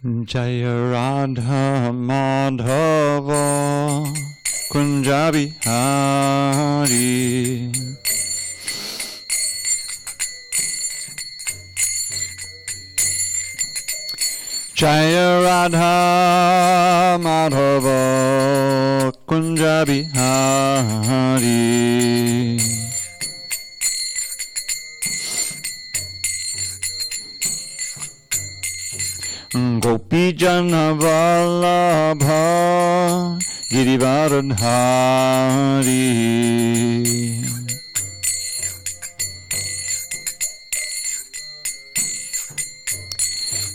Jaya Radha Madhava Kunja Bihari. Jaya Radha Madhava Kunja Bihari. Gopi Jana Vallabha Girivaradhari.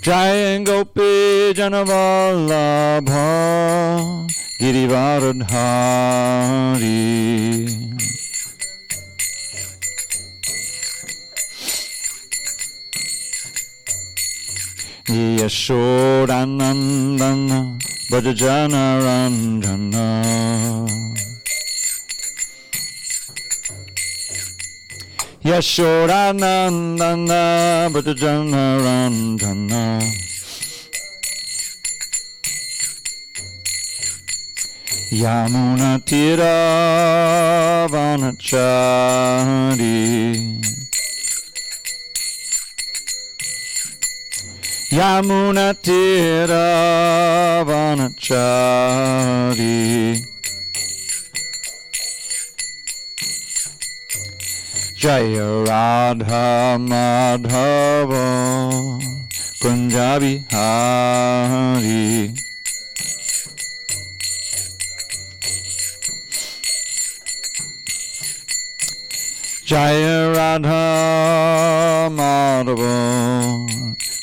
Jaya Gopi Jana Vallabha Girivaradhari. Yashodanandana Bhajana Ranjana. Yashodanandana Bhajana Ranjana. Yamuna Tira Vanachari. Yamuna Tira Vanachari. Jaya Radha Madhava Kunja Bihari. Jaya Radha Madhava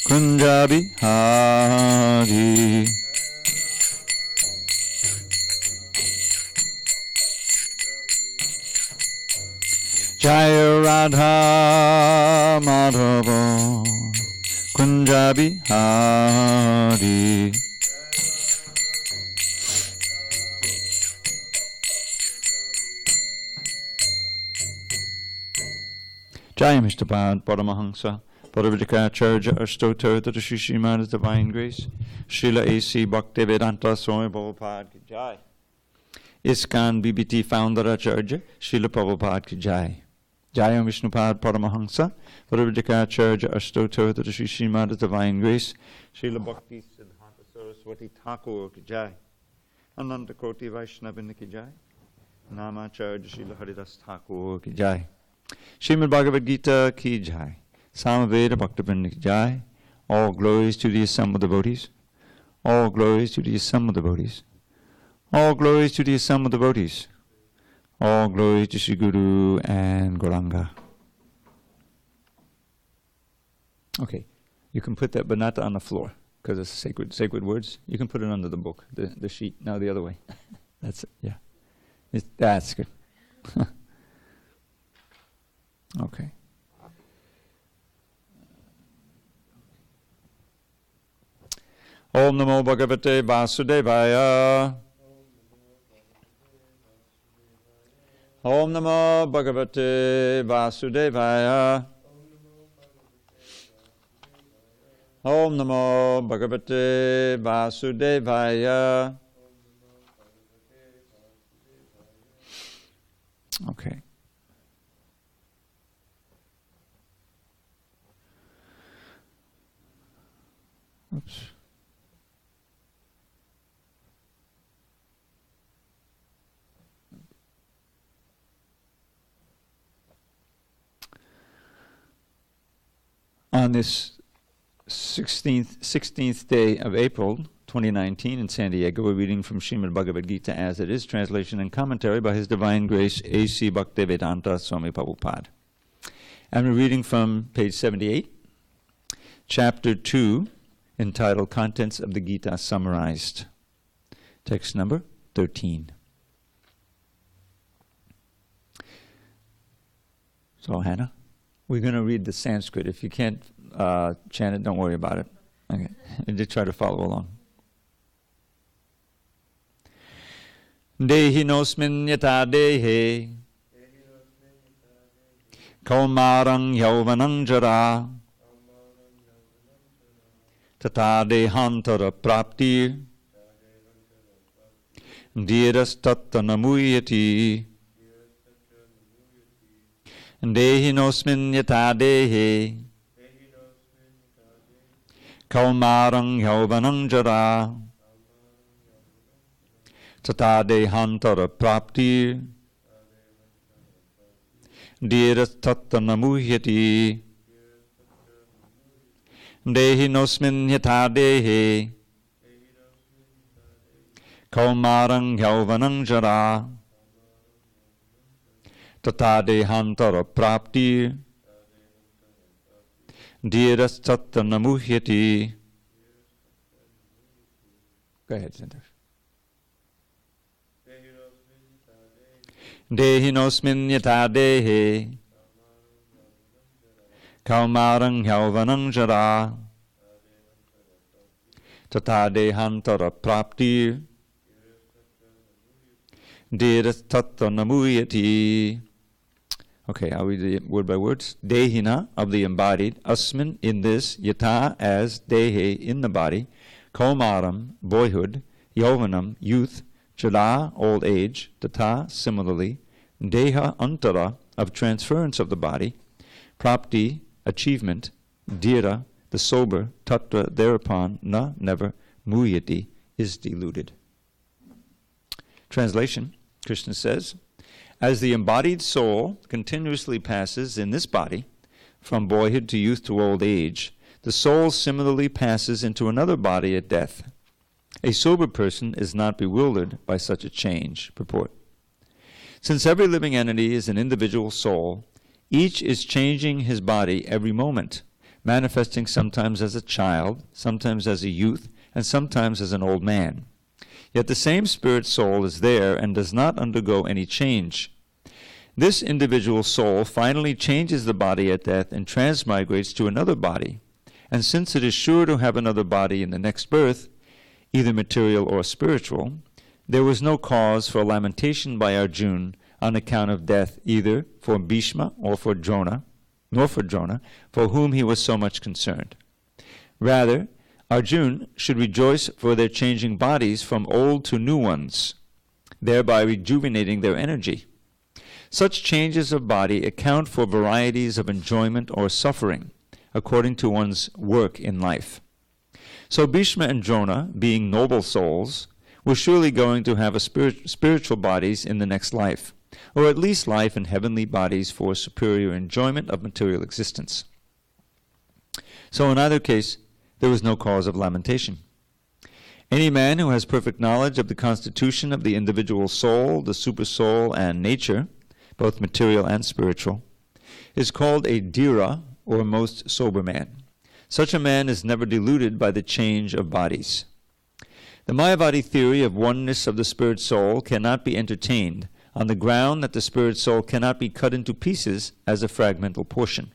Kunja Bihari. Jaya Radha Madhava Kunja Bihari. Jaya Mr. Pad Paramahansa Bhagavadgitacharya Ashtotar to the Srimad Divine Grace Srila A.C. Bhaktivedanta Swami Prabhupada ki Jai. ISKCON BBT Founder Acharya Srila Prabhupada ki Jai. Jaya Vishnupad Paramahansa Bhagavadgitacharya Ashtotar to the Srimad Divine Grace Srila Bhakti Siddhanta Saraswati Thakur ki Jai. Ananda Koti Vaishnavin ki Jai. Namacharya Srila Haridas Thakur ki Jai. Srimad Bhagavad Gita ki Jai. Samaveda Bhaktivinoda ki Jai. All glories to the assembled devotees. All glories to the assembled devotees. All glories to the assembled devotees. All glories to Sri Guru and Gauranga. Okay, you can put that, but not on the floor, because it's sacred words. You can put it under the book, the sheet. Now the other way. That's it. Yeah, that's good. Okay. Om Namo Bhagavate Vasudevaya. Om Namo Bhagavate Vasudevaya. Om Namo Bhagavate Vasudevaya. Okay. Oops. On this 16th day of April 2019 in SanDiego, we're reading from Srimad Bhagavad Gita as it is, translation and commentary by His Divine Grace A.C. Bhaktivedanta Swami Prabhupada. And we're reading from page 78, chapter 2, entitled Contents of the Gita Summarized. Text number 13. So, Hannah, we're going to read the Sanskrit. If you can't chant it, don't worry about it. Okay, and just try to follow along. Dehi nosmin yata dehe kaumarang yauvanang jara tata dehantara praptir dhiras tatta namuyati dehinosmin yata dehe kaumarang yauvanang jara tata dehantara praptir dhiras tatta namuyati dehinosmin yata dehe kaumarang yauvanang jara tata dehantara praptir dhiras tatta namuhyati. Go ahead, Sandesh. Dehinosmin yata dehe kaumarang yauvanang jara tata dehantara praptir dhiras tatta namuyati. Okay, I'll read it word by words. Dehina, of the embodied, asmin, in this, yata, as, dehe, in the body, kaumaram, boyhood, yauvanam, youth, jara, old age, tata, similarly, deha antara, of transference of the body, prapti, achievement, dhira, the sober, tattva, thereupon, na, never, muyati, is deluded. Translation, Krishna says, as the embodied soul continuously passes in this body, from boyhood to youth to old age, the soul similarly passes into another body at death. A sober person is not bewildered by such a change. Purport. Since every living entity is an individual soul, each is changing his body every moment, manifesting sometimes as a child, sometimes as a youth, and sometimes as an old man. Yet the same spirit soul is there and does not undergo any change. This individual soul finally changes the body at death and transmigrates to another body. And since it is sure to have another body in the next birth, either material or spiritual, there was no cause for lamentation by Arjuna on account of death either for Bhishma or for Drona, nor for Drona, for whom he was so much concerned. Rather, Arjuna should rejoice for their changing bodies from old to new ones, thereby rejuvenating their energy. Such changes of body account for varieties of enjoyment or suffering, according to one's work in life. So Bhishma and Drona, being noble souls, were surely going to have spiritual bodies in the next life, or at least life in heavenly bodies for superior enjoyment of material existence. So in either case, there was no cause of lamentation. Any man who has perfect knowledge of the constitution of the individual soul, the supersoul, and nature, both material and spiritual, is called a dhira, or most sober man. Such a man is never deluded by the change of bodies. The Mayavadi theory of oneness of the spirit soul cannot be entertained on the ground that the spirit soul cannot be cut into pieces as a fragmental portion.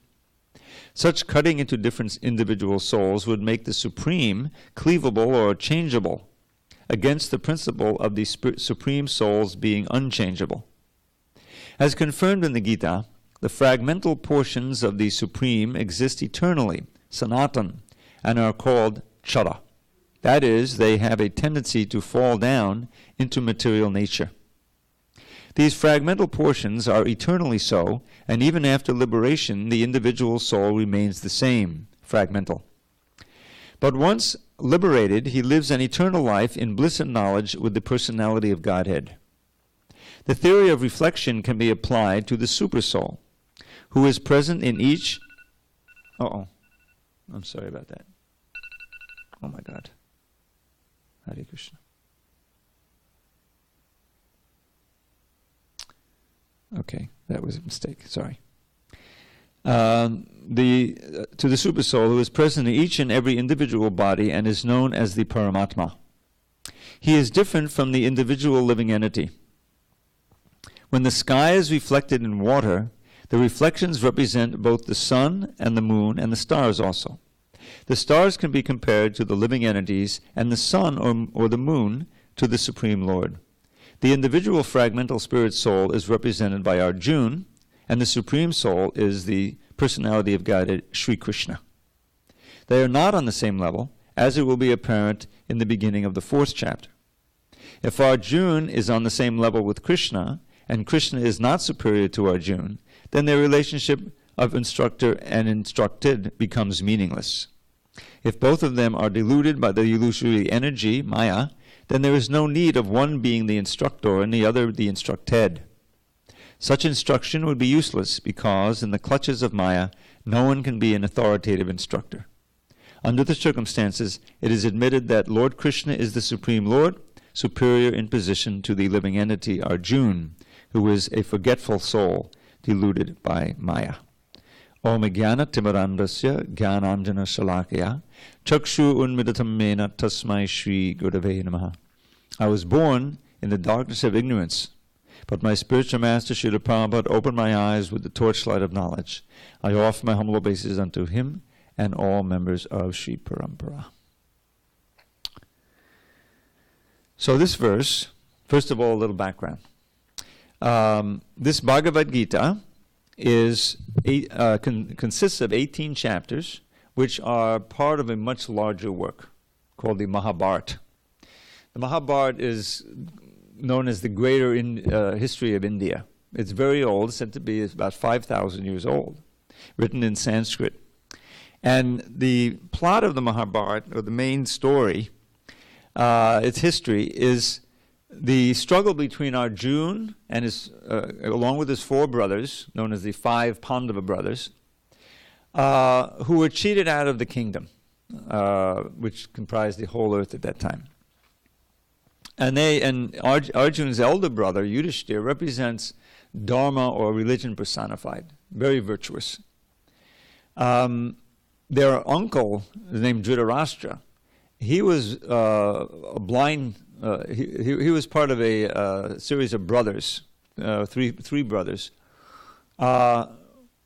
Such cutting into different individual souls would make the supreme cleavable or changeable, against the principle of the supreme souls being unchangeable. As confirmed in the Gita, the fragmental portions of the supreme exist eternally, sanatan, and are called chara. That is, they have a tendency to fall down into material nature. These fragmental portions are eternally so, and even after liberation, the individual soul remains the same, fragmental. But once liberated, he lives an eternal life in bliss and knowledge with the personality of Godhead. The theory of reflection can be applied to the supersoul, who is present in each... I'm sorry about that. Oh my God. Hare Krishna. Okay, that was a mistake. Sorry. To the supersoul, who is present in each and every individual body and is known as the Paramatma. He is different from the individual living entity. When the sky is reflected in water, the reflections represent both the sun and the moon and the stars also. The stars can be compared to the living entities, and the sun or the moon to the Supreme Lord. The individual fragmental spirit soul is represented by Arjuna, and the Supreme Soul is the personality of Godhead, Sri Krishna. They are not on the same level, as it will be apparent in the beginning of the 4th chapter. If Arjuna is on the same level with Krishna, and Krishna is not superior to Arjuna, then their relationship of instructor and instructed becomes meaningless. If both of them are deluded by the illusory energy, Maya, then there is no need of one being the instructor and the other the instructed. Such instruction would be useless because, in the clutches of Maya, no one can be an authoritative instructor. Under the circumstances, it is admitted that Lord Krishna is the Supreme Lord, superior in position to the living entity Arjuna, who is a forgetful soul deluded by Maya. Om Jnana Timarandasya Jnananjana Shalakaya Chakshu Unmidatam Mena Tasmai Shri Gurave Namaha. I was born in the darkness of ignorance, but my spiritual master Srila Prabhupada opened my eyes with the torchlight of knowledge. I offer my humble obeisances unto him and all members of Sri Parampara. So this verse, first of all, a little background. This Bhagavad Gita consists of 18 chapters, which are part of a much larger work called the Mahabharata. The Mahabharata is known as the greater history of India. It's very old, said to be about 5,000 years old, written in Sanskrit. And the plot of the Mahabharata, or the main story, its history, is the struggle between Arjuna and his, along with his 4 brothers, known as the 5 Pandava brothers, who were cheated out of the kingdom, which comprised the whole earth at that time. And Arjuna's elder brother, Yudhishthira, represents Dharma or religion personified, very virtuous. Their uncle, named Dhritarashtra, he was a blind. He was part of a series of brothers, three brothers, and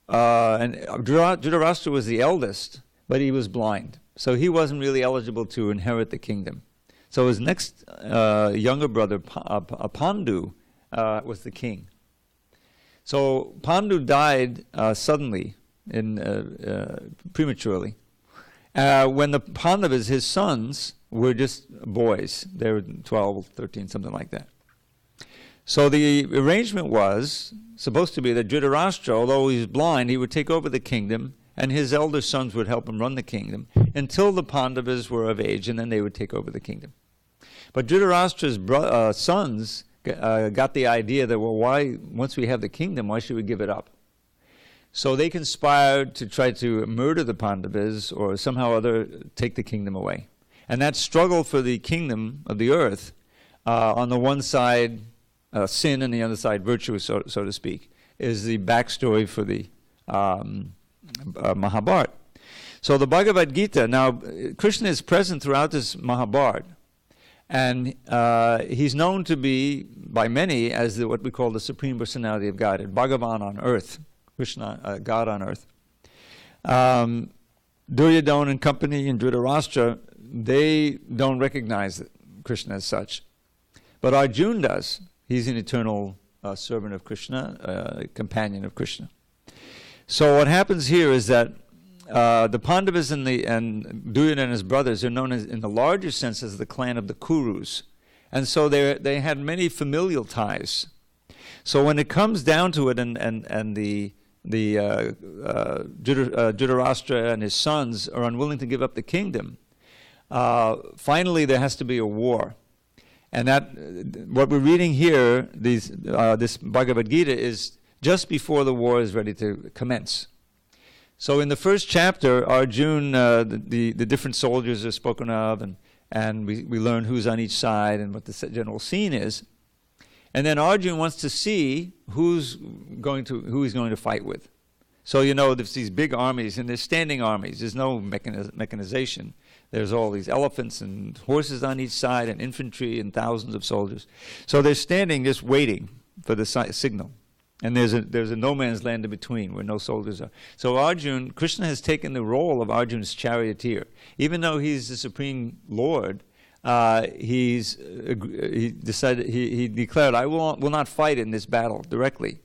Dhritarashtra was the eldest, but he was blind, so he wasn't really eligible to inherit the kingdom. So his next younger brother, Pandu, was the king. So Pandu died suddenly, prematurely. When the Pandavas, his sons, were just boys. They were 12, 13, something like that. So the arrangement was supposed to be that Dhritarashtra, although he was blind, he would take over the kingdom, and his elder sons would help him run the kingdom until the Pandavas were of age, and then they would take over the kingdom. But Dhritarashtra's sons got the idea that, well, why, once we have the kingdom, why should we give it up? So they conspired to try to murder the Pandavas or somehow or other take the kingdom away. And that struggle for the kingdom of the earth, on the one side sin and the other side virtue, so to speak, is the backstory for the Mahabharata. So the Bhagavad Gita, now Krishna is present throughout this Mahabharata, and he's known to be by many as what we call the Supreme Personality of Godhead, Bhagavan on earth. Krishna, God on earth. Duryodhana and company and Dhritarashtra, they don't recognize Krishna as such. But Arjuna does. He's an eternal servant of Krishna, companion of Krishna. So what happens here is that the Pandavas and Duryodhana and his brothers are known as, in the larger sense, as the clan of the Kurus. And so they had many familial ties. So when it comes down to it, and the Dhritarashtra and his sons are unwilling to give up the kingdom, finally there has to be a war. And that, what we're reading here, this Bhagavad Gita, is just before the war is ready to commence. So in the first chapter, Arjuna, the different soldiers are spoken of, and we learn who's on each side and what the general scene is. And then Arjuna wants to see who he's going to fight with. So there's these big armies, and there's standing armies. There's no mechanization. There's all these elephants and horses on each side, and infantry and thousands of soldiers. So they're standing, just waiting for the signal. And there's a no man's land in between where no soldiers are. So Krishna has taken the role of Arjuna's charioteer. Even though he's the Supreme Lord, he declared, I will not fight in this battle directly.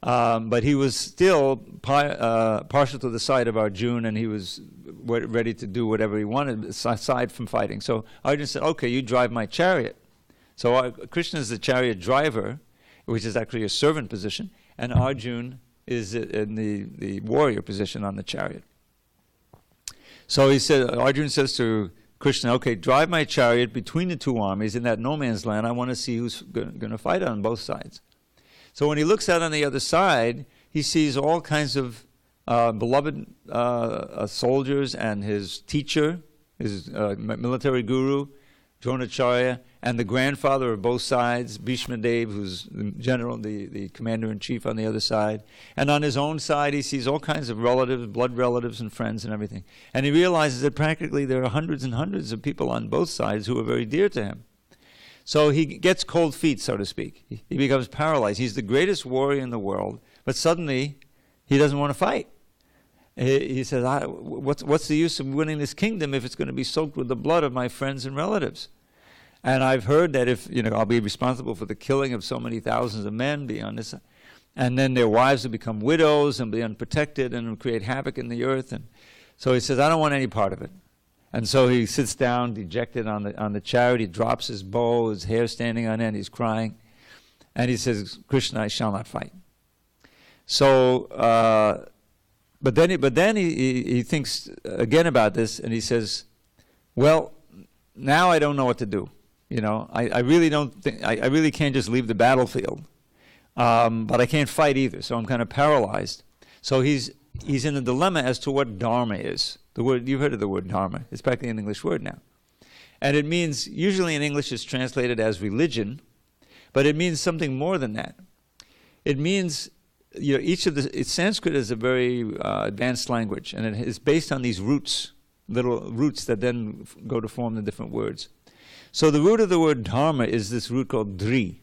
But he was still partial to the side of Arjuna, and he was ready to do whatever he wanted aside from fighting. So Arjuna said, okay, you drive my chariot. So Krishna is the chariot driver, which is actually a servant position, and Arjuna is in the warrior position on the chariot. So Arjuna says to Krishna, okay, drive my chariot between the two armies in that no man's land. I want to see who's going to fight on both sides. So when he looks out on the other side, he sees all kinds of beloved soldiers and his teacher, his military guru, Dronacharya, and the grandfather of both sides, Bhishma Dev, who's the general, the commander-in-chief on the other side. And on his own side, he sees all kinds of relatives, blood relatives and friends and everything. And he realizes that practically there are hundreds and hundreds of people on both sides who are very dear to him. So he gets cold feet, so to speak. He becomes paralyzed. He's the greatest warrior in the world, but suddenly he doesn't want to fight. He says, what's the use of winning this kingdom if it's going to be soaked with the blood of my friends and relatives? And I've heard that if, I'll be responsible for the killing of so many thousands of men beyond this, and then their wives will become widows and be unprotected and create havoc in the earth. And so he says, I don't want any part of it. And so he sits down, dejected on the chariot. He drops his bow, his hair standing on end. He's crying. And he says, Krishna, I shall not fight. So, but then he thinks again about this, and he says, well, now I don't know what to do. I really don't think, I really can't just leave the battlefield. But I can't fight either, so I'm kind of paralyzed. So he's in a dilemma as to what dharma is. The word, you've heard of the word dharma. It's practically an English word now. And it means, usually in English it's translated as religion, but it means something more than that. It means, Sanskrit is a very advanced language, and it is based on these roots, little roots that then go to form the different words. So the root of the word dharma is this root called dri.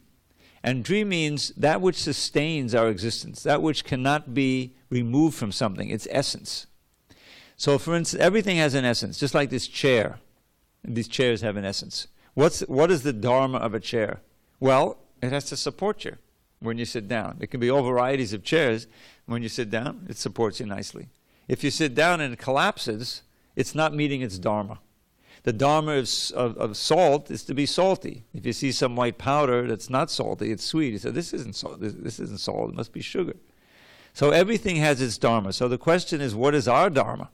And dri means that which sustains our existence, that which cannot be removed from something, its essence. So for instance, everything has an essence, just like this chair. These chairs have an essence. What is the dharma of a chair? Well, it has to support you when you sit down. There can be all varieties of chairs. When you sit down, it supports you nicely. If you sit down and it collapses, it's not meeting its dharma. The dharma of salt is to be salty. If you see some white powder that's not salty, it's sweet. You say, this isn't salt, it must be sugar. So everything has its dharma. So the question is, what is our dharma?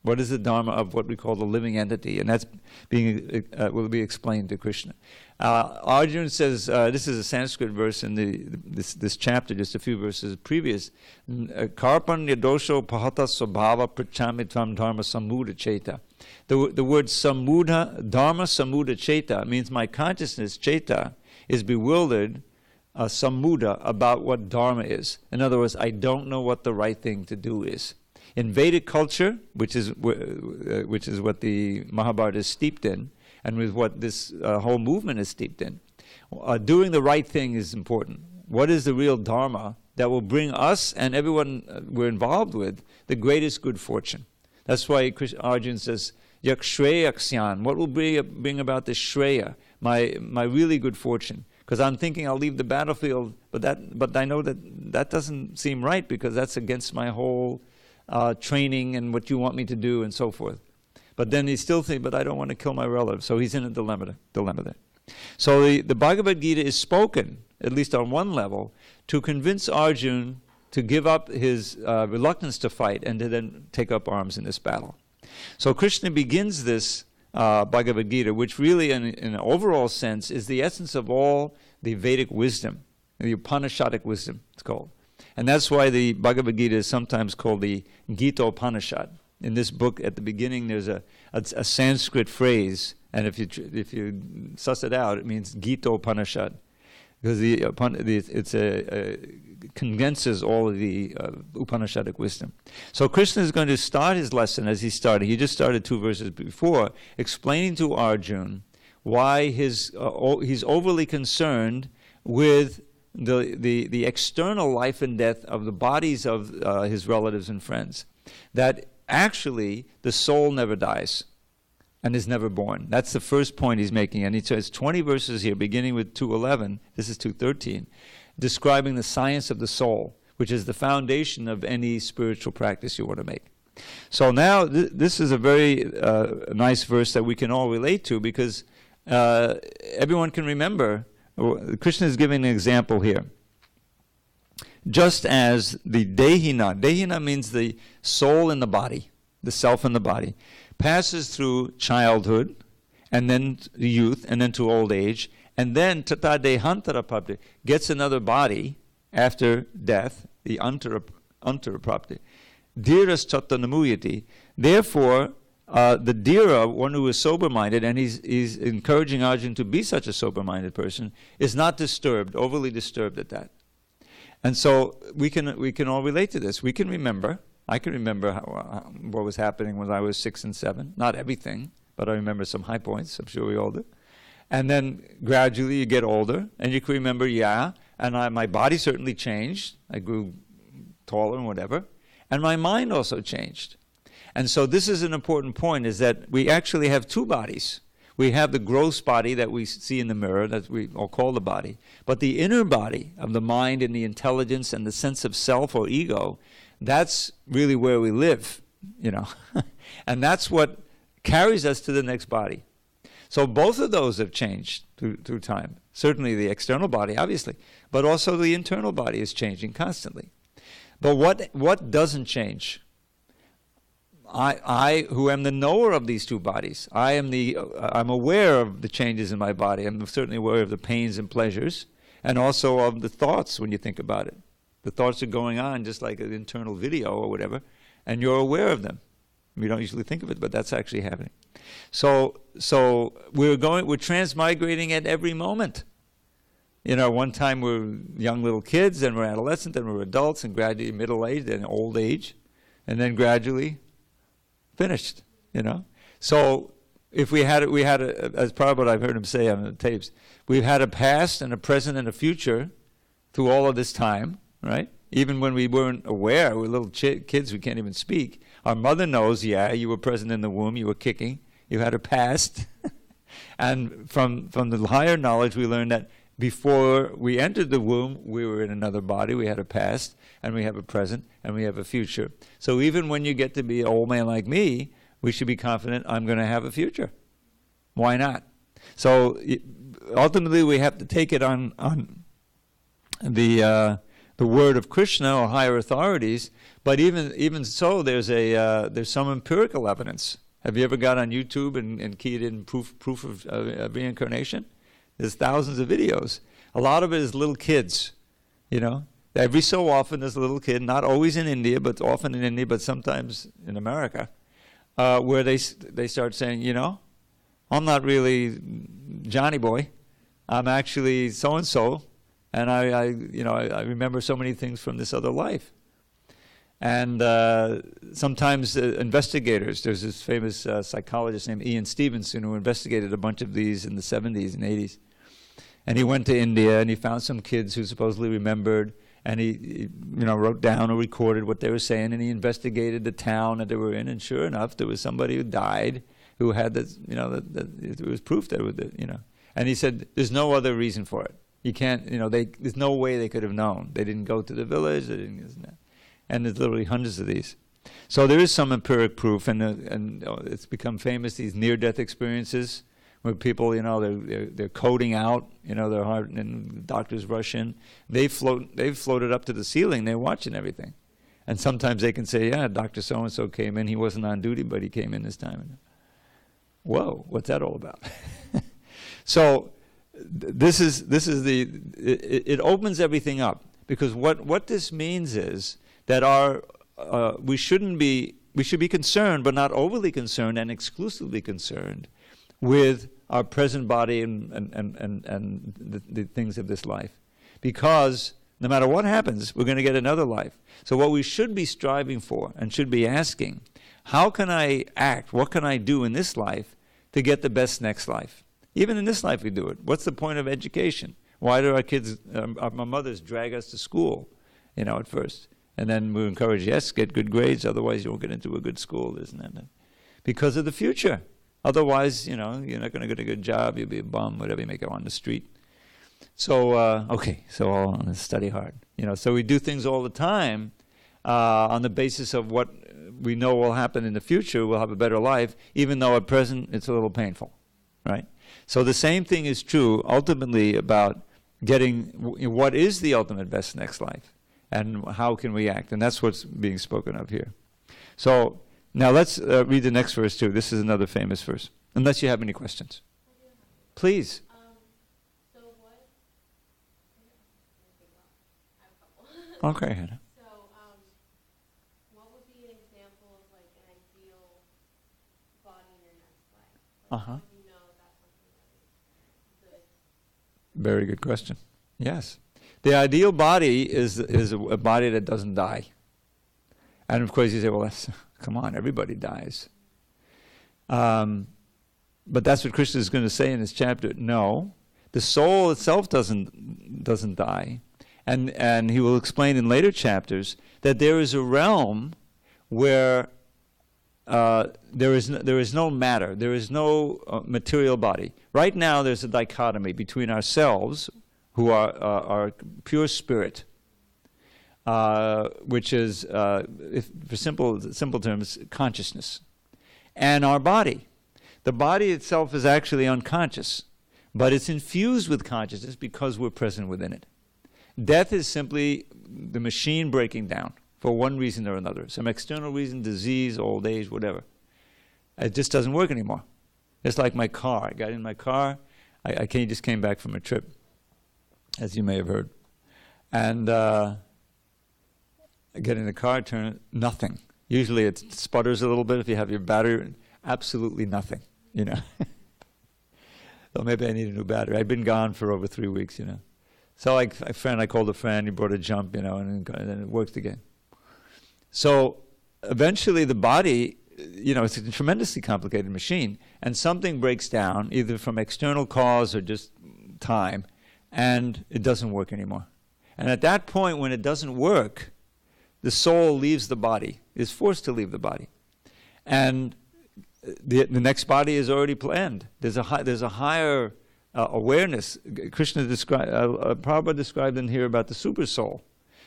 What is the dharma of what we call the living entity? And that's will be explained to Krishna. Arjuna says, this is a Sanskrit verse in this chapter, just a few verses previous. Karpan yadosho pahata sabhava prachamitvam dharma samuda cheta. The word samudha, dharma samuda cheta, means my consciousness, cheta, is bewildered, samuda, about what dharma is. In other words, I don't know what the right thing to do is. In Vedic culture, which is what the Mahabharata is steeped in, and with what this whole movement is steeped in, doing the right thing is important. What is the real dharma that will bring us and everyone we're involved with the greatest good fortune? That's why Arjuna says, Yak Shreyaksyan, what will bring about the Shreya, my really good fortune? Because I'm thinking I'll leave the battlefield, but I know that doesn't seem right, because that's against my whole training and what you want me to do and so forth. But then he's still thinking, but I don't want to kill my relative. So he's in a dilemma there. So the Bhagavad Gita is spoken, at least on one level, to convince Arjuna to give up his reluctance to fight and to then take up arms in this battle. So Krishna begins this Bhagavad Gita, which really in an overall sense is the essence of all the Vedic wisdom, the Upanishadic wisdom it's called. And that's why the Bhagavad Gita is sometimes called the Gita Upanishad. In this book, at the beginning, there's a Sanskrit phrase, and if you suss it out, it means Gita Upanishad, because it condenses all of the Upanishadic wisdom. So Krishna is going to start his lesson as he started. He just started 2 verses before, explaining to Arjuna why he's overly concerned with the external life and death of the bodies of his relatives and friends. That actually the soul never dies and is never born. That's the first point he's making. And he says 20 verses here, beginning with 2:11, this is 2:13, describing the science of the soul, which is the foundation of any spiritual practice you want to make. So now this is a very nice verse that we can all relate to, because everyone can remember. Krishna is giving an example here. Just as the dehina means the soul in the body, the self in the body, passes through childhood, and then youth, and then to old age, and then tata dehantara prapti, gets another body after death, the antara prapti. Dhiras chatanamuyati. Therefore, the dhira, one who is sober-minded, and he's encouraging Arjuna to be such a sober-minded person, is not disturbed, overly disturbed at that. And so we can all relate to this. We can remember. I can remember what was happening when I was 6 and 7. Not everything, but I remember some high points. I'm sure we all do. And then gradually you get older, and you can remember, and my body certainly changed. I grew taller and whatever. And my mind also changed. And so this is an important point, is that we actually have two bodies. We have the gross body that we see in the mirror, that we all call the body. But the inner body of the mind and the intelligence and the sense of self or ego, that's really where we live, And that's what carries us to the next body. So both of those have changed through time. Certainly the external body, obviously, but also the internal body is changing constantly. But what doesn't change? I who am the knower of these two bodies, I'm aware of the changes in my body. I'm certainly aware of the pains and pleasures, and also of the thoughts when you think about it. The thoughts are going on just like an internal video or whatever, and you're aware of them. We don't usually think of it, but that's actually happening. So we're transmigrating at every moment. One time we're young little kids, then we're adolescents, then we're adults, and gradually middle age, then old age, and then gradually finished. So if we had as Prabhupada, I've heard him say on the tapes, we've had a past and a present and a future through all of this time, right? Even when we weren't aware, we're little kids, we can't even speak. Our mother knows, you were present in the womb, you were kicking, you had a past. And from the higher knowledge, we learned that before we entered the womb, we were in another body, we had a past, and we have a present, and we have a future. So even when you get to be an old man like me, we should be confident I'm going to have a future. Why not? So ultimately we have to take it on the word of Krishna or higher authorities, but even so, there's some empirical evidence. Have you ever got on YouTube and keyed in proof of reincarnation? There's thousands of videos. A lot of it is little kids, Every so often there's a little kid, not always in India, but often in India, but sometimes in America, where they start saying, I'm not really Johnny boy. I'm actually so-and-so, and I remember so many things from this other life. And sometimes investigators, there's this famous psychologist named Ian Stevenson who investigated a bunch of these in the 70s and 80s. And he went to India and he found some kids who supposedly remembered, and he wrote down or recorded what they were saying, and he investigated the town that they were in, and sure enough, there was somebody who died who had this, there was proof that it was, And he said, there's no other reason for it. You can't, there's no way they could have known. They didn't go to the village, they didn't, and there's literally hundreds of these. So there is some empiric proof, and it's become famous, these near-death experiences, where people, they're coding out, their heart, and doctors rush in. They've floated up to the ceiling, they're watching everything. And sometimes they can say, Dr. So-and-so came in, he wasn't on duty, but he came in this time. Whoa, what's that all about? So this is it opens everything up, because what this means is that we should be concerned, but not overly concerned and exclusively concerned with our present body and the things of this life. Because no matter what happens, we're going to get another life. So what we should be striving for and should be asking, how can I act, what can I do in this life to get the best next life? Even in this life we do it. What's the point of education? Why do our kids, our mothers drag us to school, at first? And then we encourage, yes, get good grades, otherwise you won't get into a good school, isn't it? Because of the future. Otherwise, you're not going to get a good job, you'll be a bum, whatever, you make it on the street. So, so I'll study hard. So we do things all the time on the basis of what we know will happen in the future. We'll have a better life, even though at present it's a little painful, right? So the same thing is true ultimately about getting what is the ultimate best next life and how can we act. And that's what's being spoken of here. So now let's read the next verse too. This is another famous verse. Unless you have any questions. Please. Okay, Hannah. So, what would be an example of like an ideal body in your next life? How would you know that's something that is good? Very good question. Yes. The ideal body is a body that doesn't die. And of course you say, well, come on, everybody dies. But that's what Krishna is going to say in this chapter. No, the soul itself doesn't die. And he will explain in later chapters that there is a realm where there is no matter, there is no material body. Right now there's a dichotomy between ourselves, who are pure spirit, which is, for simple terms, consciousness, and our body. The body itself is actually unconscious, but it's infused with consciousness because we're present within it. Death is simply the machine breaking down for one reason or another. Some external reason, disease, old age, whatever. It just doesn't work anymore. It's like my car. I got in my car. I just came back from a trip, as you may have heard. And I get in the car, turn it, nothing. Usually it sputters a little bit if you have your battery. Absolutely nothing, So maybe I need a new battery. I'd been gone for over 3 weeks, So I called a friend, he brought a jump, and then it worked again. So eventually the body, it's a tremendously complicated machine, and something breaks down, either from external cause or just time, and it doesn't work anymore. And at that point, when it doesn't work, the soul leaves the body, is forced to leave the body. And the next body is already planned. There's a higher awareness. Prabhupada described in here about the super soul.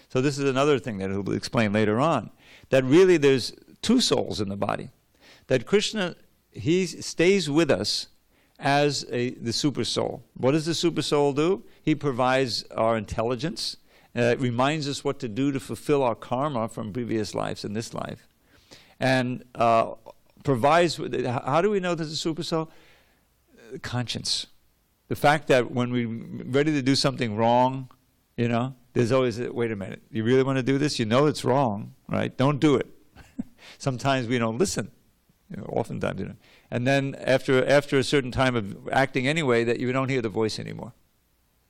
So this is another thing that he'll explain later on, that really there's two souls in the body. That Krishna, he stays with us as the super soul. What does the super soul do? He provides our intelligence, reminds us what to do to fulfill our karma from previous lives in this life, and provides, how do we know there's a super soul? Conscience. The fact that when we're ready to do something wrong, there's always, wait a minute, you really want to do this? You know it's wrong, right? Don't do it. Sometimes we don't listen. Oftentimes, And then after a certain time of acting anyway, that you don't hear the voice anymore,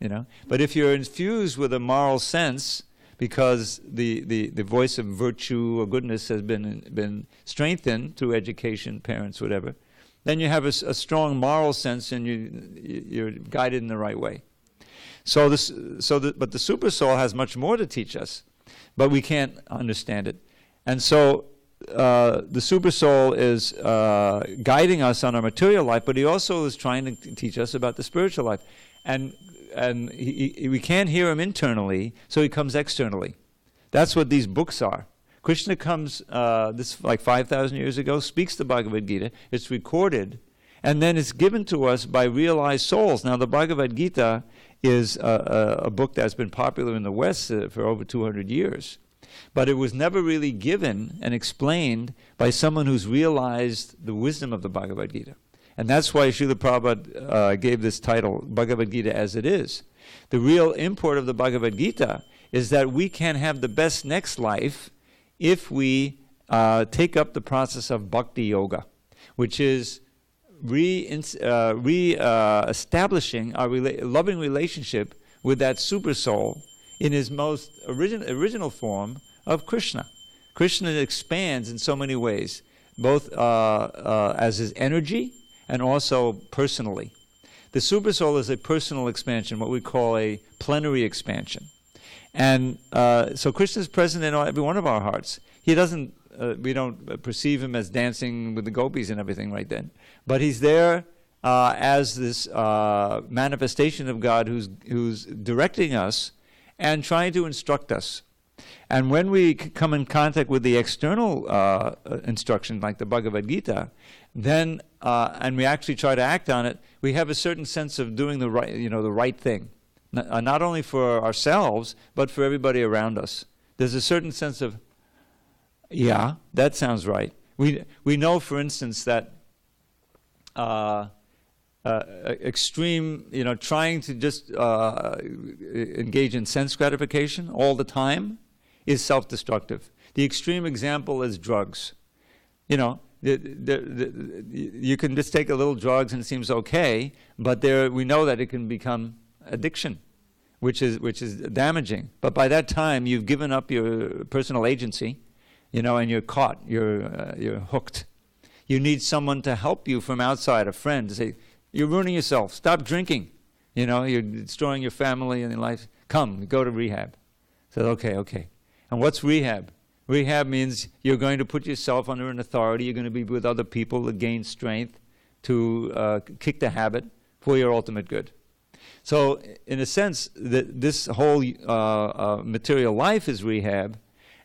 But if you're infused with a moral sense, because the voice of virtue or goodness has been strengthened through education, parents, whatever, then you have a strong moral sense and you're guided in the right way. But the super soul has much more to teach us, but we can't understand it. And so the super soul is guiding us on our material life, but he also is trying to teach us about the spiritual life. And we can't hear him internally, so he comes externally. That's what these books are. Krishna comes, this like 5,000 years ago, speaks the Bhagavad Gita, it's recorded, and then it's given to us by realized souls. Now the Bhagavad Gita is a book that's been popular in the West for over 200 years, but it was never really given and explained by someone who's realized the wisdom of the Bhagavad Gita. And that's why Srila Prabhupada gave this title, Bhagavad Gita as it is. The real import of the Bhagavad Gita is that we can have the best next life if we take up the process of bhakti yoga, which is establishing our loving relationship with that super soul in his most original form of Krishna. Krishna expands in so many ways, both as his energy and also personally. The super soul is a personal expansion, what we call a plenary expansion. And so Krishna is present in every one of our hearts. He doesn't, we don't perceive him as dancing with the gopis and everything right then. But he's there as this manifestation of God who's directing us and trying to instruct us. And when we come in contact with the external instruction, like the Bhagavad Gita, then and we actually try to act on it, we have a certain sense of doing the right thing, not only for ourselves but for everybody around us. There's a certain sense of, yeah, that sounds right. We know, for instance, that extreme, trying to just engage in sense gratification all the time is self-destructive. The extreme example is drugs. You can just take a little drugs and it seems okay, but we know that it can become addiction, which is damaging. But by that time, you've given up your personal agency, and you're caught. You're hooked. You need someone to help you from outside, a friend, to say, "You're ruining yourself. Stop drinking. You're destroying your family and your life. Come, go to rehab." So okay. And what's rehab? Rehab means you're going to put yourself under an authority. You're going to be with other people to gain strength to kick the habit for your ultimate good. So, in a sense, this whole material life is rehab,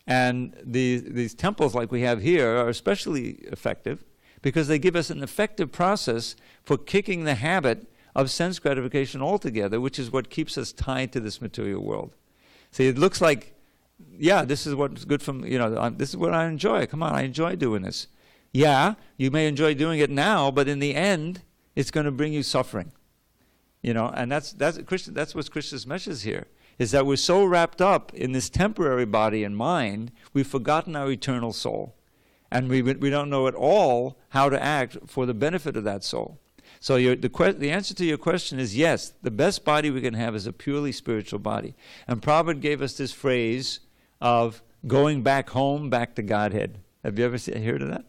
and these temples like we have here are especially effective because they give us an effective process for kicking the habit of sense gratification altogether, which is what keeps us tied to this material world. See, it looks like, yeah, this is what's good from, this is what I enjoy. Come on, I enjoy doing this. Yeah, you may enjoy doing it now, but in the end, it's going to bring you suffering. And that's what's Krishna's message here, is that we're so wrapped up in this temporary body and mind, we've forgotten our eternal soul. And we don't know at all how to act for the benefit of that soul. So the answer to your question is yes, the best body we can have is a purely spiritual body. And Prabhupada gave us this phrase of going back home, back to Godhead. Have you ever heard of that?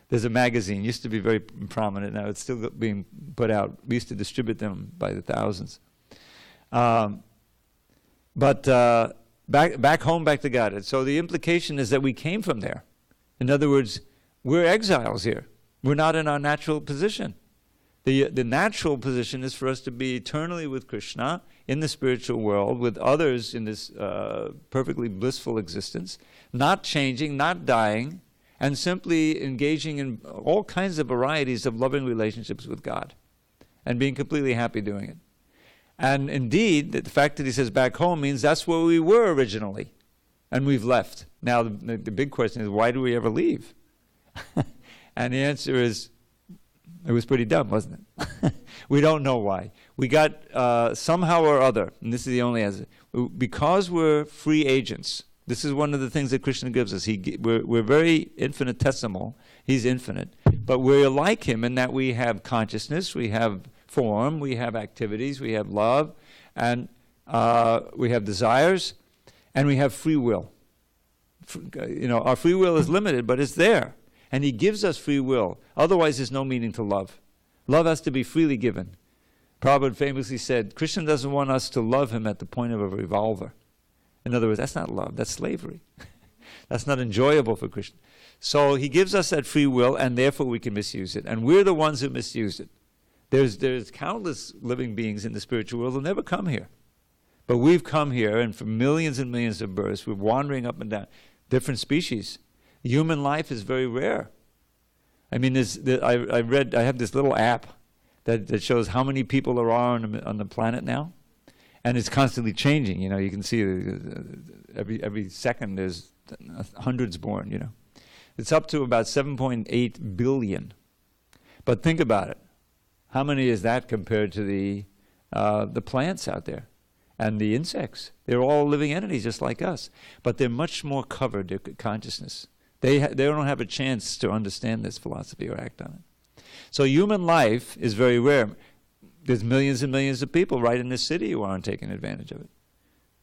There's a magazine, used to be very prominent, now it's still being put out. We used to distribute them by the thousands. But back home, back to Godhead. So the implication is that we came from there. In other words, we're exiles here. We're not in our natural position. The natural position is for us to be eternally with Krishna in the spiritual world, with others in this perfectly blissful existence, not changing, not dying, and simply engaging in all kinds of varieties of loving relationships with God, and being completely happy doing it. And indeed, the fact that he says back home means that's where we were originally, and we've left. Now, the big question is, why do we ever leave? And the answer is, it was pretty dumb, wasn't it? We don't know why. We got somehow or other, and this is the only answer, because we're free agents. This is one of the things that Krishna gives us. We're very infinitesimal. He's infinite. But we're like him in that we have consciousness, we have form, we have activities, we have love, and we have desires, and we have free will. Our free will is limited, but it's there. And he gives us free will. Otherwise, there's no meaning to love. Love has to be freely given. Prabhupada famously said, Krishna doesn't want us to love him at the point of a revolver. In other words, that's not love, that's slavery. That's not enjoyable for Krishna. So he gives us that free will, and therefore we can misuse it. And we're the ones who misuse it. There's countless living beings in the spiritual world who never come here. But we've come here, and for millions and millions of births, we're wandering up and down, different species. Human life is very rare. I mean, I have this little app that shows how many people there are on the planet now, and it's constantly changing. You can see every second there's hundreds born. It's up to about 7.8 billion. But think about it. How many is that compared to the plants out there and the insects? They're all living entities just like us, but they're much more covered, their consciousness. They don't have a chance to understand this philosophy or act on it. So human life is very rare. There's millions and millions of people right in this city who aren't taking advantage of it.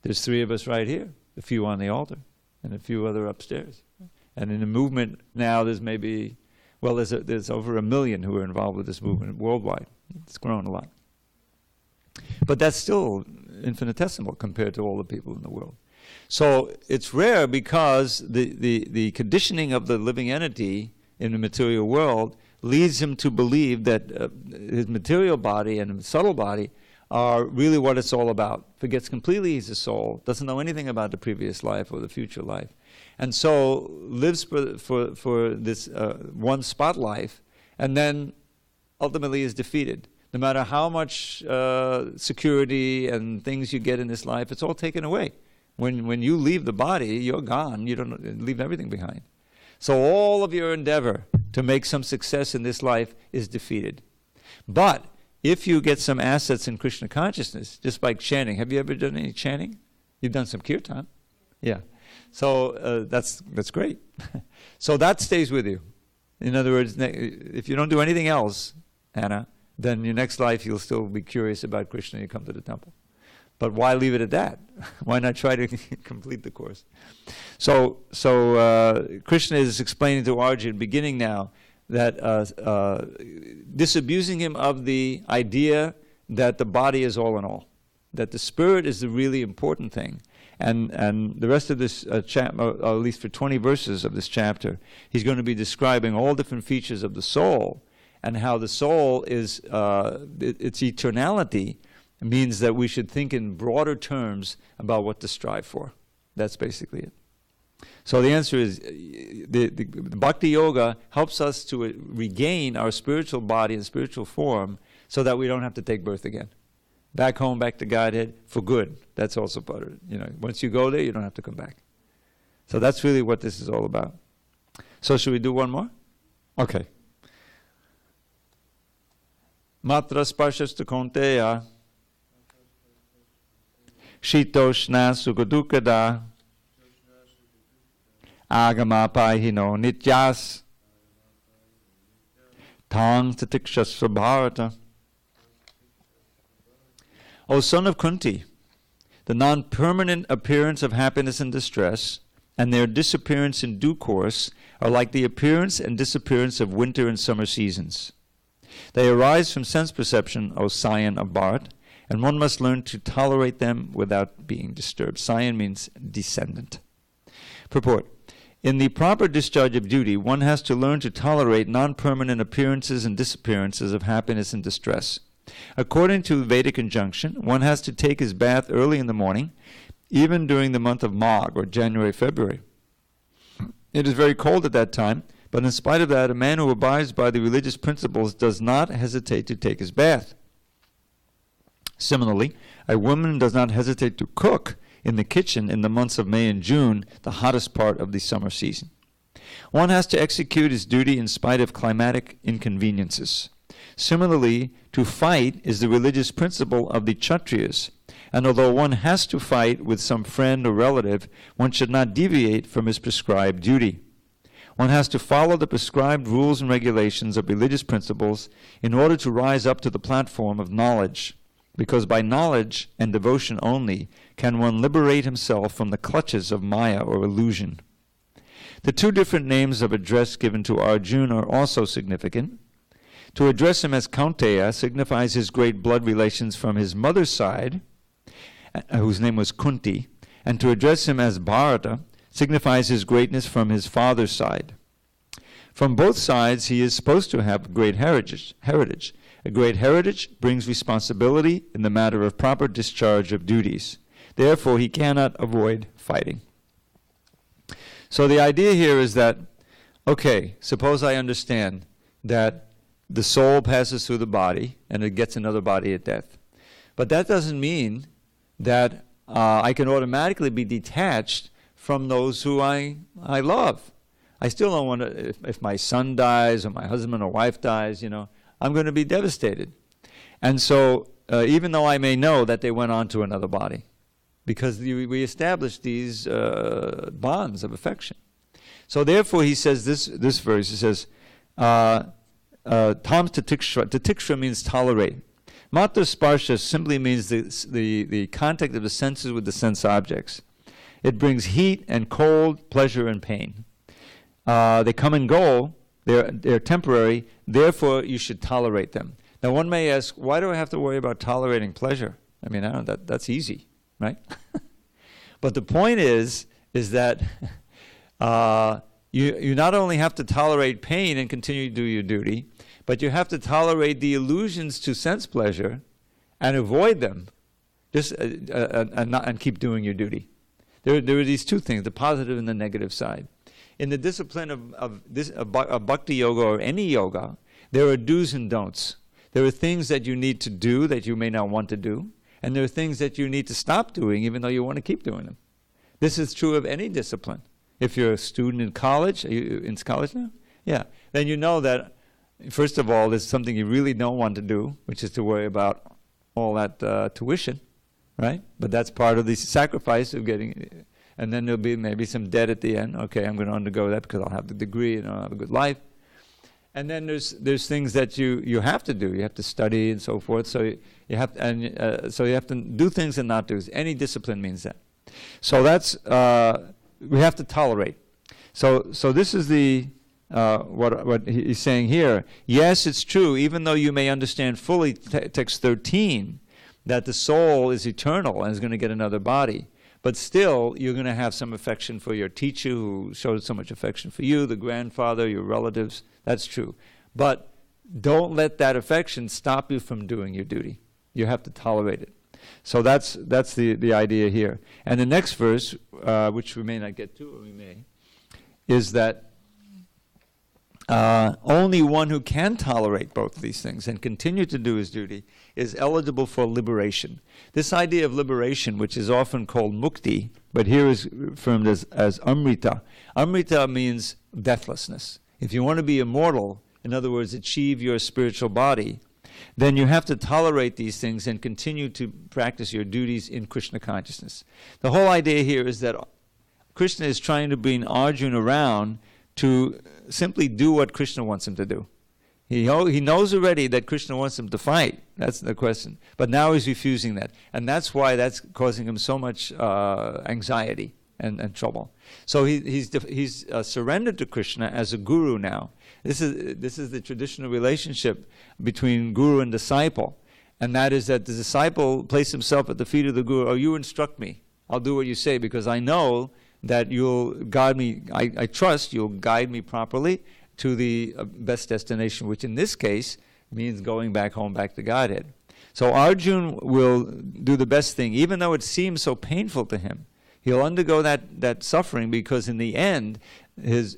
There's 3 of us right here, a few on the altar, and a few other upstairs. And in the movement now, there's over 1 million who are involved with this movement worldwide. It's grown a lot. But that's still infinitesimal compared to all the people in the world. So it's rare because the conditioning of the living entity in the material world leads him to believe that his material body and his subtle body are really what it's all about. Forgets completely he's a soul, doesn't know anything about the previous life or the future life, and so lives for this one spot life, and then ultimately is defeated. No matter how much security and things you get in this life, it's all taken away. When you leave the body, you're gone. You don't leave everything behind. So all of your endeavor to make some success in this life is defeated. But if you get some assets in Krishna consciousness, just by chanting, have you ever done any chanting? You've done some kirtan. Yeah. So that's great. So that stays with you. In other words, if you don't do anything else, Anna, then your next life you'll still be curious about Krishna and you come to the temple. But why leave it at that? Why not try to complete the course? So Krishna is explaining to Arjuna, beginning now, that disabusing him of the idea that the body is all in all, that the spirit is the really important thing. And the rest of this chapter, or at least for 20 verses of this chapter, he's going to be describing all different features of the soul, and how the soul is, its eternality means that we should think in broader terms about what to strive for. That's basically it. So the answer is, the Bhakti Yoga helps us to regain our spiritual body and spiritual form so that we don't have to take birth again. Back home, back to Godhead, for good. That's also part of it. Once you go there, you don't have to come back. So that's really what this is all about. So should we do one more? Okay. Matra sparshasta konteya shitoshna sugadukada agama pahino nityas tang tatikshasva bharata. O son of Kunti, the non-permanent appearance of happiness and distress and their disappearance in due course are like the appearance and disappearance of winter and summer seasons. They arise from sense perception, O scion of Bharat, and one must learn to tolerate them without being disturbed. Scion means descendant. Purport. In the proper discharge of duty, one has to learn to tolerate non-permanent appearances and disappearances of happiness and distress. According to Vedic injunction, one has to take his bath early in the morning, even during the month of Magh, or January, February. It is very cold at that time, but in spite of that, a man who abides by the religious principles does not hesitate to take his bath. Similarly, a woman does not hesitate to cook in the kitchen in the months of May and June, the hottest part of the summer season. One has to execute his duty in spite of climatic inconveniences. Similarly, to fight is the religious principle of the Kshatriyas, and although one has to fight with some friend or relative, one should not deviate from his prescribed duty. One has to follow the prescribed rules and regulations of religious principles in order to rise up to the platform of knowledge, because by knowledge and devotion only can one liberate himself from the clutches of Maya or illusion. The two different names of address given to Arjuna are also significant. To address him as Kaunteya signifies his great blood relations from his mother's side, whose name was Kunti, and to address him as Bharata signifies his greatness from his father's side. From both sides, he is supposed to have great heritage. A great heritage brings responsibility in the matter of proper discharge of duties. Therefore, he cannot avoid fighting. So the idea here is that, okay, suppose I understand that the soul passes through the body and it gets another body at death. But that doesn't mean that I can automatically be detached from those who I love. I still don't want to, if my son dies or my husband or wife dies, I'm going to be devastated. And so even though I may know that they went on to another body, because we established these bonds of affection. So therefore he says this verse, he says, Tam tatiksha. Tatiksha means tolerate. Matra sparsha simply means the contact of the senses with the sense objects. It brings heat and cold, pleasure and pain. They come and go. They're temporary. Therefore, you should tolerate them. Now, one may ask, why do I have to worry about tolerating pleasure? I mean, that's easy, right? But the point is that you not only have to tolerate pain and continue to do your duty, But you have to tolerate the illusions to sense pleasure and avoid them, just and keep doing your duty. There are these two things, the positive and the negative side. In the discipline of bhakti yoga or any yoga, there are do's and don'ts. There are things that you need to do that you may not want to do, and there are things that you need to stop doing even though you want to keep doing them. This is true of any discipline. If you're a student in college, are you in college now? Yeah. Then you know that, first of all, there's something you really don't want to do, which is to worry about all that tuition, right? But that's part of the sacrifice of getting, and then there'll be maybe some debt at the end. Okay, I'm going to undergo that because I'll have the degree and I'll have a good life. And then there's things that you have to do. You have to study and so forth. So you have to do things and not do. Any discipline means that. So that's we have to tolerate. So this is the what he's saying here. Yes, it's true. Even though you may understand fully text 13 that the soul is eternal and is going to get another body, but still you're going to have some affection for your teacher who showed so much affection for you, the grandfather, your relatives. That's true. But don't let that affection stop you from doing your duty. You have to tolerate it. So that's the idea here. And the next verse, which we may not get to, or we may, is that only one who can tolerate both of these things and continue to do his duty is eligible for liberation. This idea of liberation, which is often called mukti, but here is affirmed as amrita. Amrita means deathlessness. If you want to be immortal, in other words, achieve your spiritual body, then you have to tolerate these things and continue to practice your duties in Krishna consciousness. The whole idea here is that Krishna is trying to bring Arjuna around to simply do what Krishna wants him to do. He knows already that Krishna wants him to fight. That's the question. But now he's refusing that. And that's why that's causing him so much anxiety and trouble. So he's surrendered to Krishna as a guru now. This is the traditional relationship between guru and disciple. And that is that the disciple places himself at the feet of the guru. Oh, you instruct me. I'll do what you say because I know that you'll guide me. I trust you'll guide me properly to the best destination, which in this case means going back home, back to Godhead. So Arjun will do the best thing, even though it seems so painful to him. He'll undergo that suffering because in the end, his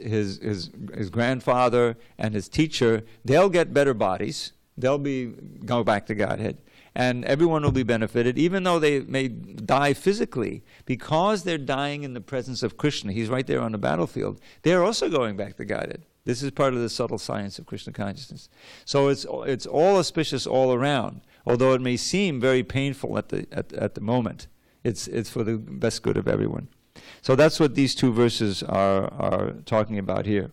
grandfather and his teacher, they'll get better bodies. They'll go back to Godhead. And everyone will be benefited, even though they may die physically, because they're dying in the presence of Krishna. He's right there on the battlefield. They're also going back to Godhead. This is part of the subtle science of Krishna consciousness. So it's all auspicious all around, although it may seem very painful at the moment. It's for the best good of everyone. So that's what these two verses are talking about here,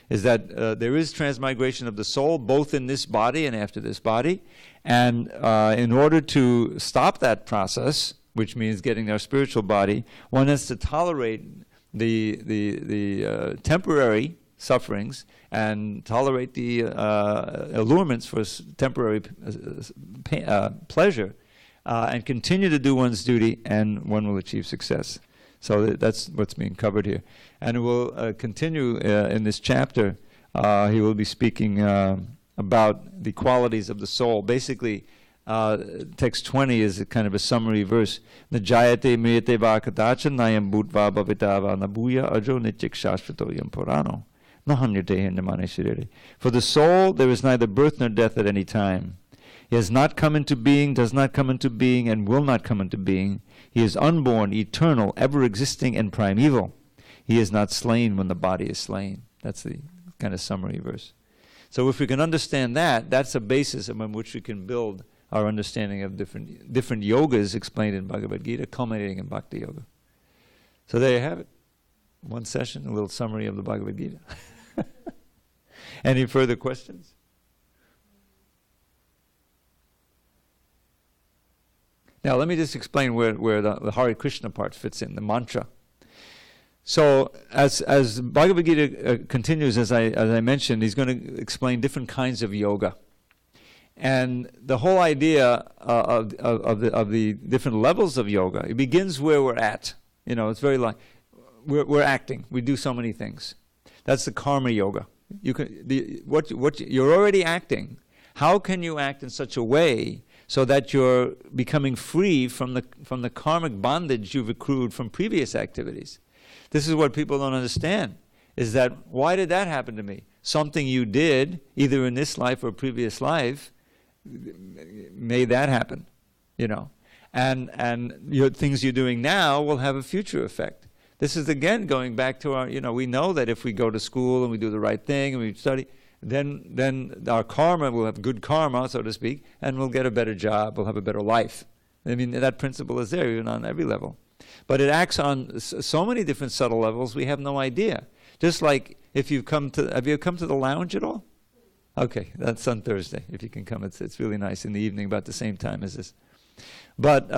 is that there is transmigration of the soul, both in this body and after this body. And in order to stop that process, which means getting their spiritual body, one has to tolerate the temporary sufferings and tolerate the allurements for temporary pleasure, and continue to do one's duty, and one will achieve success. So that's what's being covered here. And it will continue in this chapter. He will be speaking about the qualities of the soul. Basically, text 20 is a kind of a summary verse. Najayate mriyate va kadachan nayam bhutva bhavita va nabuya ajo nityik shashvato yam purano nahanyate hindamane shirere. For the soul, there is neither birth nor death at any time. He has not come into being, does not come into being, and will not come into being. He is unborn, eternal, ever-existing, and primeval. He is not slain when the body is slain. That's the kind of summary verse. So if we can understand that, that's a basis upon which we can build our understanding of different yogas explained in Bhagavad Gita, culminating in Bhakti Yoga. So there you have it. One session, a little summary of the Bhagavad Gita. Any further questions? Now let me just explain where the Hare Krishna part fits in, the mantra. So as Bhagavad Gita continues, as I mentioned, he's going to explain different kinds of yoga. And the whole idea of the different levels of yoga, it begins where we're at. You know, it's very like, we're acting. We do so many things. That's the karma yoga. You're already acting. How can you act in such a way so that you're becoming free from the karmic bondage you've accrued from previous activities? This is what people don't understand, is that, why did that happen to me? Something you did, either in this life or previous life, made that happen, And your things you're doing now will have a future effect. This is, again, going back to our, we know that if we go to school and we do the right thing and we study, then our karma will have good karma, so to speak, and we'll get a better job, we'll have a better life. I mean, that principle is there, even on every level. But it acts on so many different subtle levels, we have no idea. Just like have you come to the lounge at all? Okay, that's on Thursday. If you can come, it's really nice in the evening, about the same time as this. But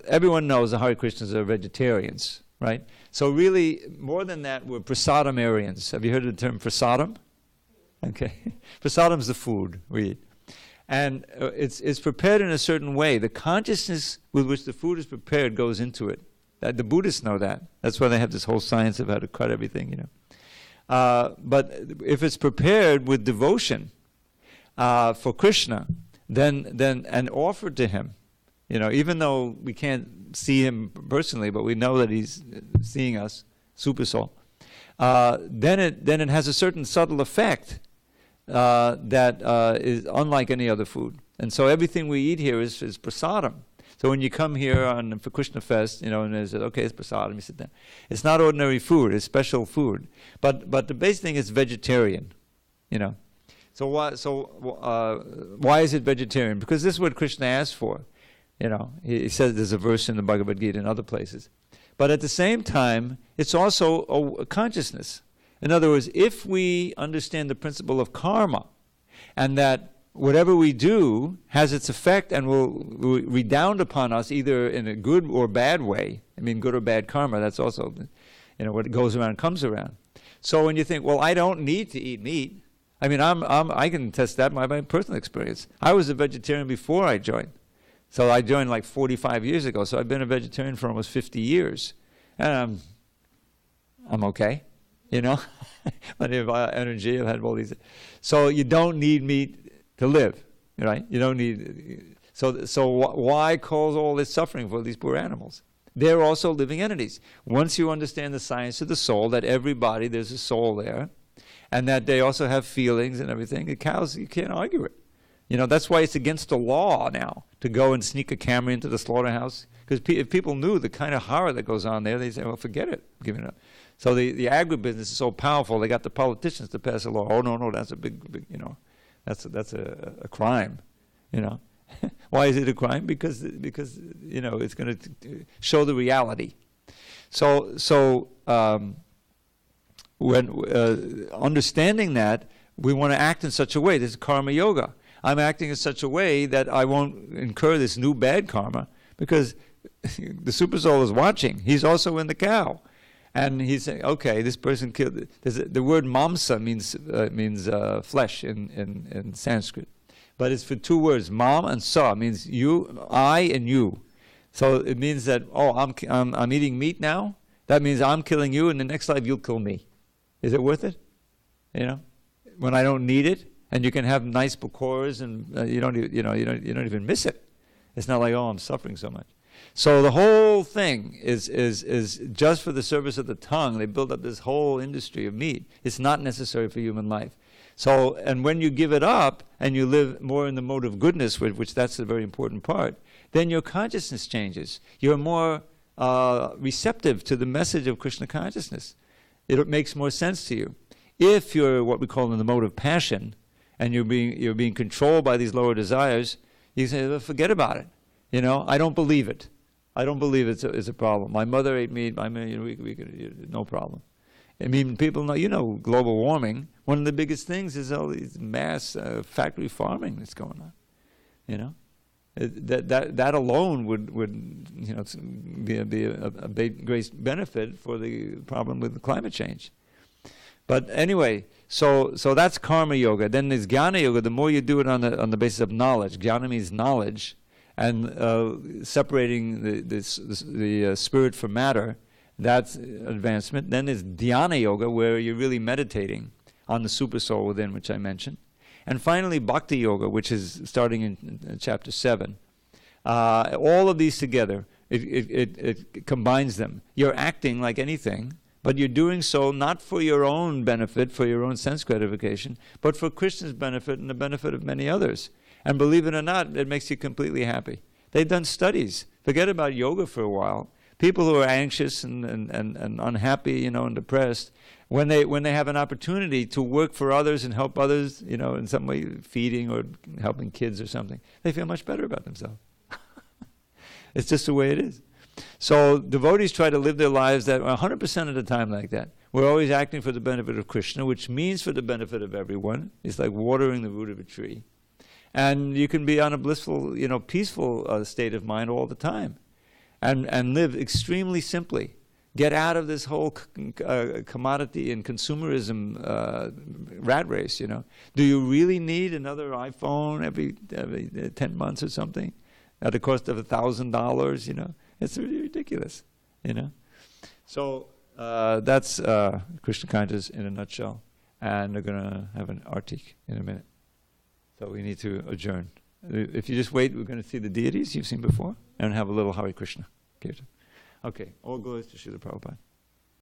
everyone knows the Hare Krishnas are vegetarians, right? So really, more than that, we're prasadamarians. Have you heard of the term prasadam? Okay, prasadam's the food we eat. And it's prepared in a certain way. The consciousness with which the food is prepared goes into it. The Buddhists know that. That's why they have this whole science of how to cut everything, But if it's prepared with devotion for Krishna, then and offered to him, even though we can't see him personally, but we know that he's seeing us, super soul, then it has a certain subtle effect that is unlike any other food. And so everything we eat here is prasadam. So when you come here for Krishna Fest, and they say, okay, it's prasadam, you sit down. It's not ordinary food, it's special food. But the basic thing is vegetarian, So why is it vegetarian? Because this is what Krishna asked for. He says there's a verse in the Bhagavad Gita and other places. But at the same time, it's also a consciousness. In other words, if we understand the principle of karma, and that whatever we do has its effect and will redound upon us either in a good or bad way. I mean, good or bad karma, that's also, what goes around comes around. So when you think, well, I don't need to eat meat, I mean, I can test that by my personal experience. I was a vegetarian before I joined. So I joined like 45 years ago, so I've been a vegetarian for almost 50 years. And I'm okay. Plenty of energy. I've had all these. So you don't need meat to live, right? You don't need. So why cause all this suffering for these poor animals? They're also living entities. Once you understand the science of the soul, that everybody there's a soul there, and that they also have feelings and everything. The cows, you can't argue it. That's why it's against the law now to go and sneak a camera into the slaughterhouse. Because if people knew the kind of horror that goes on there, they say, well, forget it, give it up. So the agribusiness is so powerful, they got the politicians to pass a law. Oh, no, that's a big that's a crime, Why is it a crime? Because it's going to show the reality. So when understanding that, we want to act in such a way. This is karma yoga. I'm acting in such a way that I won't incur this new bad karma, because the super soul is watching. He's also in the cow. And he's saying, okay, this person killed. The word mamsa means flesh in Sanskrit, but it's for two words, mam and sa, means you, I, and you. So it means that I'm eating meat now. That means I'm killing you, and the next life you'll kill me. Is it worth it? When I don't need it, and you can have nice pakoras, and you don't even miss it. It's not like, I'm suffering so much. So the whole thing is just for the service of the tongue. They build up this whole industry of meat. It's not necessary for human life. So, and when you give it up and you live more in the mode of goodness, which that's a very important part, then your consciousness changes. You're more receptive to the message of Krishna consciousness. It makes more sense to you. If you're what we call in the mode of passion, and you're being controlled by these lower desires, you say, well, forget about it. I don't believe it. I don't believe it's a problem. My mother ate meat. We could, no problem. I mean, people know, global warming. One of the biggest things is all these mass factory farming that's going on. That alone would be a big great benefit for the problem with the climate change. But anyway, so that's karma yoga. Then there's jnana yoga. The more you do it on the basis of knowledge, jnana means knowledge, and separating the spirit from matter, that's advancement. Then there's dhyana yoga, where you're really meditating on the super soul within, which I mentioned. And finally, Bhakti Yoga, which is starting in chapter 7. All of these together, it combines them. You're acting like anything, but you're doing so not for your own benefit, for your own sense gratification, but for Krishna's benefit and the benefit of many others. And believe it or not, it makes you completely happy. They've done studies. Forget about yoga for a while. People who are anxious and unhappy, and depressed, when they have an opportunity to work for others and help others, in some way, feeding or helping kids or something, they feel much better about themselves. It's just the way it is. So devotees try to live their lives that 100% of the time like that. We're always acting for the benefit of Krishna, which means for the benefit of everyone. It's like watering the root of a tree. And you can be on a blissful, peaceful state of mind all the time. And live extremely simply. Get out of this whole commodity and consumerism rat race, Do you really need another iPhone every 10 months or something at the cost of $1,000, It's really ridiculous, So that's Krishna consciousness in a nutshell. And they're going to have an artik in a minute. So we need to adjourn. If you just wait, we're going to see the deities you've seen before and have a little Hare Krishna kirtan. Okay, all glories to Srila Prabhupada.